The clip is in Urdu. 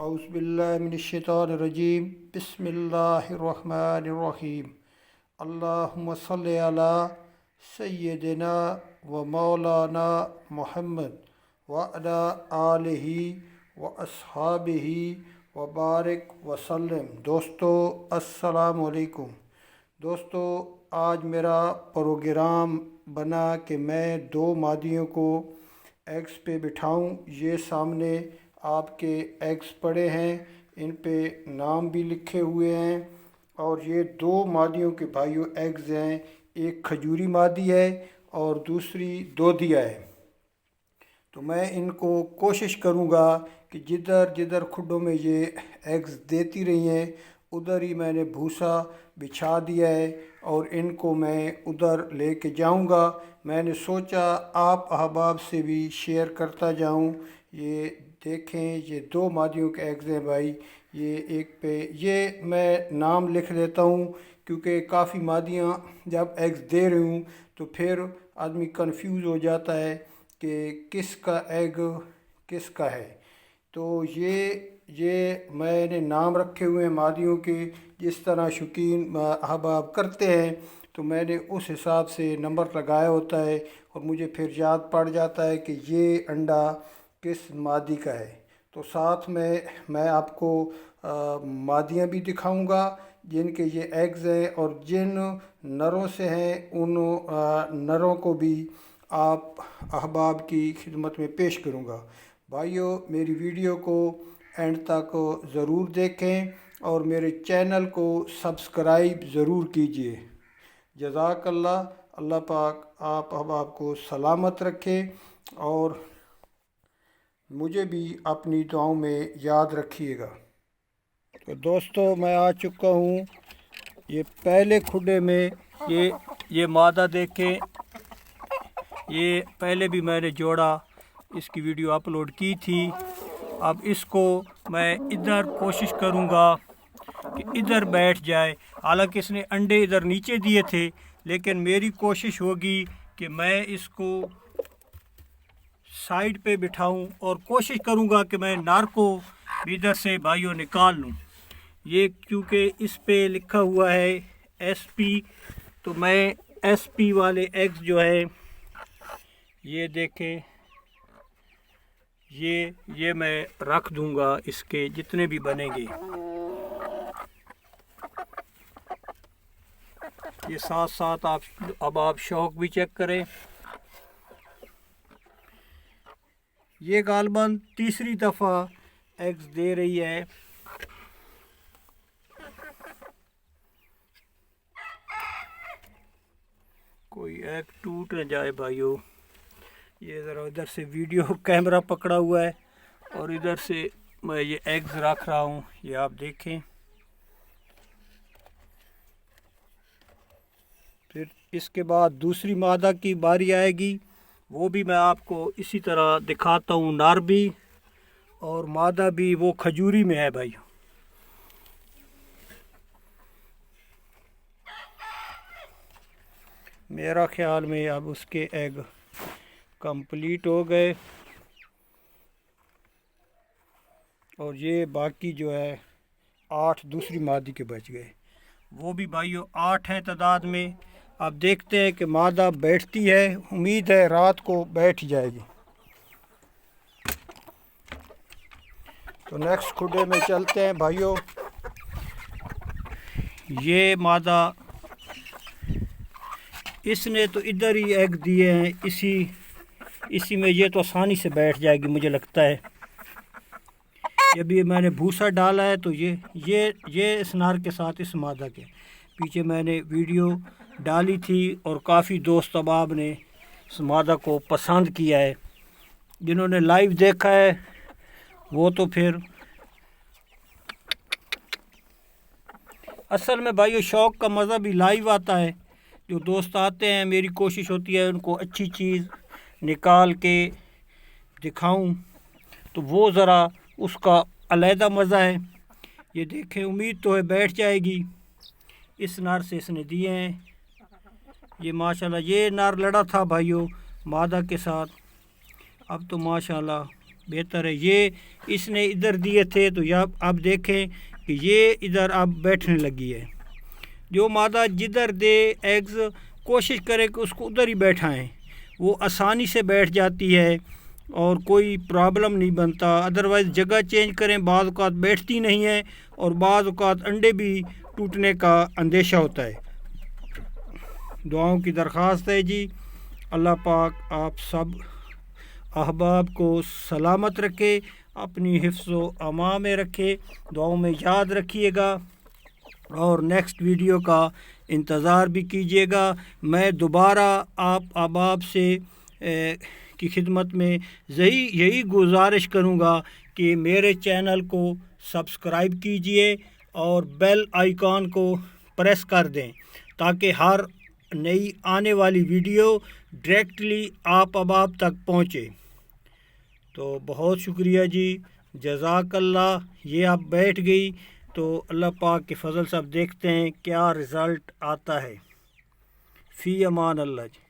أعوذ بالله من الشيطان الرجيم بسم الله الرحمن الرحيم اللهم صل على سيدنا ومولانا محمد وعلى آلہ وأصحابہ وبارک وسلم۔ دوستو السلام علیکم۔ دوستو آج میرا پروگرام بنا کہ میں دو مادیوں کو ایگز پہ بٹھاؤں۔ یہ سامنے آپ کے ایگز پڑے ہیں، ان پہ نام بھی لکھے ہوئے ہیں، اور یہ دو مادیوں کے بھائیوں ایگز ہیں، ایک کھجوری مادی ہے اور دوسری دودھیا ہے۔ تو میں ان کو کوشش کروں گا کہ جدھر جدھر کھڈوں میں یہ ایگز دیتی رہی ہیں ادھر ہی میں نے بھوسا بچھا دیا ہے اور ان کو میں ادھر لے کے جاؤں گا۔ میں نے سوچا آپ احباب سے بھی شیئر کرتا جاؤں۔ یہ دیکھیں، یہ دو مادیوں کے ایگز ہیں بھائی، یہ ایک پہ یہ میں نام لکھ لیتا ہوں کیونکہ کافی مادیاں جب ایگز دے رہی ہوں تو پھر آدمی کنفیوز ہو جاتا ہے کہ کس کا ایگ کس کا ہے۔ تو یہ میں نے نام رکھے ہوئے ہیں مادیوں کے، جس طرح شوقین احباب کرتے ہیں تو میں نے اس حساب سے نمبر لگایا ہوتا ہے اور مجھے پھر یاد پڑ جاتا ہے کہ یہ انڈا کس مادی کا ہے۔ تو ساتھ میں آپ کو مادیاں بھی دکھاؤں گا جن کے یہ ایگز ہیں، اور جن نروں سے ہیں ان نروں کو بھی آپ احباب کی خدمت میں پیش کروں گا۔ بھائیو میری ویڈیو کو اینڈ تک ضرور دیکھیں اور میرے چینل کو سبسکرائب ضرور کیجیے۔ جزاک اللہ۔ اللہ پاک آپ احباب کو سلامت رکھے اور مجھے بھی اپنی دعاؤں میں یاد رکھیے گا۔ تو دوستو میں آ چکا ہوں یہ پہلے کھڈے میں۔ یہ مادہ دیکھیں، یہ پہلے بھی میں نے جوڑا، اس کی ویڈیو اپلوڈ کی تھی۔ اب اس کو میں ادھر کوشش کروں گا کہ ادھر بیٹھ جائے، حالانکہ اس نے انڈے ادھر نیچے دیے تھے، لیکن میری کوشش ہوگی کہ میں اس کو سائڈ پہ بٹھاؤں اور کوشش کروں گا کہ میں نر کو ادھر سے بھائیوں نکال لوں۔ یہ کیونکہ اس پہ لکھا ہوا ہے ایس پی، تو میں ایس پی والے ایگز جو ہے یہ دیکھیں، یہ میں رکھ دوں گا اس کے جتنے بھی بنیں گے۔ یہ ساتھ ساتھ آپ شوق بھی چیک کریں۔ یہ غالباً تیسری دفعہ ایگز دے رہی ہے۔ کوئی ایگ ٹوٹ نہ جائے بھائیو۔ یہ ذرا ادھر سے ویڈیو کیمرہ پکڑا ہوا ہے اور ادھر سے میں یہ ایگز رکھ رہا ہوں، یہ آپ دیکھیں۔ پھر اس کے بعد دوسری مادہ کی باری آئے گی، وہ بھی میں آپ کو اسی طرح دکھاتا ہوں، نر بھی اور مادہ بھی وہ کھجوری میں ہے بھائی۔ میرا خیال میں اب اس کے ایگ کمپلیٹ ہو گئے، اور یہ باقی جو ہے 8 دوسری مادی کے بچ گئے، وہ بھی بھائیو 8 ہیں تعداد میں۔ اب دیکھتے ہیں کہ مادہ بیٹھتی ہے، امید ہے رات کو بیٹھ جائے گی۔ تو نیکسٹ کھڈے میں چلتے ہیں بھائیو۔ یہ مادہ اس نے تو ادھر ہی ایگ دیے ہیں، اسی میں یہ تو آسانی سے بیٹھ جائے گی مجھے لگتا ہے۔ یہ بھی میں نے بھوسا ڈالا ہے، تو یہ اس نر کے ساتھ اس مادہ کے پیچھے میں نے ویڈیو ڈالی تھی، اور کافی دوست احباب نے اس مادہ کو پسند کیا ہے۔ جنہوں نے لائیو دیکھا ہے وہ تو پھر اصل میں بھائیو شوق کا مزہ بھی لائیو آتا ہے۔ جو دوست آتے ہیں میری کوشش ہوتی ہے ان کو اچھی چیز نکال کے دکھاؤں، تو وہ ذرا اس کا علیحدہ مزہ ہے۔ یہ دیکھیں، امید تو ہے بیٹھ جائے گی۔ اس نر سے اس نے دیے ہیں، یہ ماشاءاللہ یہ نر لڑا تھا بھائیو مادہ کے ساتھ، اب تو ماشاءاللہ بہتر ہے. یہ اس نے ادھر دیے تھے تو یہ اب دیکھیں کہ یہ ادھر اب بیٹھنے لگی ہے. جو مادہ جدھر دے ایگز کوشش کرے کہ اس کو ادھر ہی بیٹھائیں, وہ آسانی سے بیٹھ جاتی ہے اور کوئی پرابلم نہیں بنتا. ادروائز جگہ چینج کریں, بعض اوقات بیٹھتی نہیں ہے اور بعض اوقات انڈے بھی ٹوٹنے کا اندیشہ ہوتا ہے. دعاؤں کی درخواست ہے جی. اللہ پاک آپ سب احباب کو سلامت رکھے, اپنی حفظ و امان میں رکھے. دعاؤں میں یاد رکھیے گا اور نیکسٹ ویڈیو کا انتظار بھی کیجیے گا. میں دوبارہ آپ احباب سے کی خدمت میں یہی گزارش کروں گا کہ میرے چینل کو سبسکرائب کیجیے اور بیل آئیکن کو پریس کر دیں تاکہ ہر نئی آنے والی ویڈیو ڈائریکٹلی آپ احباب تک پہنچے. تو بہت شکریہ جی, جزاک اللہ. یہ اب بیٹھ گئی تو اللہ پاک کے فضل سے اب دیکھتے ہیں کیا رزلٹ آتا ہے. فی امان اللہ جی.